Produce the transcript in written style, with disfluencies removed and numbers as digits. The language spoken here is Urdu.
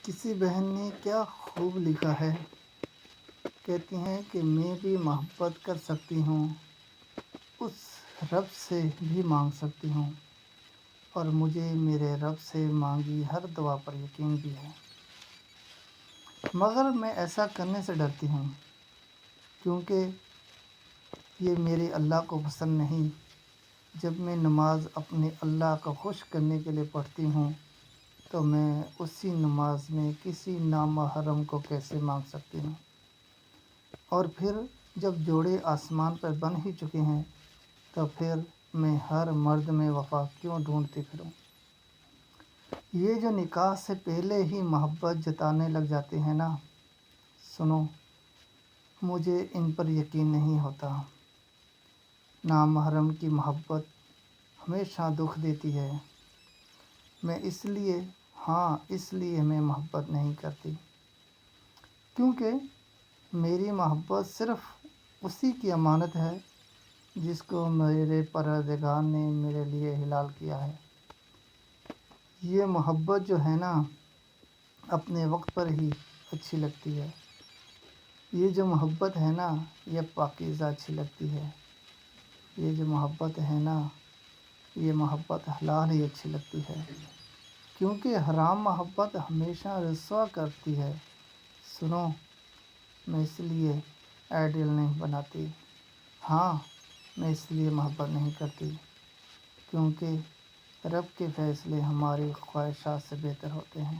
کسی بہن نے کیا خوب لکھا ہے، کہتی ہیں کہ میں بھی محبت کر سکتی ہوں، اس رب سے بھی مانگ سکتی ہوں، اور مجھے میرے رب سے مانگی ہر دعا پر یقین بھی ہے، مگر میں ایسا کرنے سے ڈرتی ہوں کیونکہ یہ میرے اللہ کو پسند نہیں۔ جب میں نماز اپنے اللہ کو خوش کرنے کے لیے پڑھتی ہوں تو میں اسی نماز میں کسی نامحرم کو کیسے مانگ سکتی ہوں؟ اور پھر جب جوڑے آسمان پر بن ہی چکے ہیں تو پھر میں ہر مرد میں وفا کیوں ڈھونڈتی پھروں؟ یہ جو نکاح سے پہلے ہی محبت جتانے لگ جاتے ہیں نا، سنو، مجھے ان پر یقین نہیں ہوتا۔ نامحرم کی محبت ہمیشہ دکھ دیتی ہے۔ میں اس لیے میں محبت نہیں کرتی، کیونکہ میری محبت صرف اسی کی امانت ہے جس کو میرے پروردگار نے میرے لیے حلال کیا ہے۔ یہ محبت جو ہے نا، اپنے وقت پر ہی اچھی لگتی ہے۔ یہ جو محبت ہے نا، یہ پاکیزہ اچھی لگتی ہے۔ یہ جو محبت ہے نا، یہ محبت حلال ہی اچھی لگتی ہے، کیونکہ حرام محبت ہمیشہ رسوا کرتی ہے۔ سنو، میں اس لیے آئیڈیل نہیں بناتی، ہاں، میں اس لیے محبت نہیں کرتی کیونکہ رب کے فیصلے ہماری خواہشات سے بہتر ہوتے ہیں۔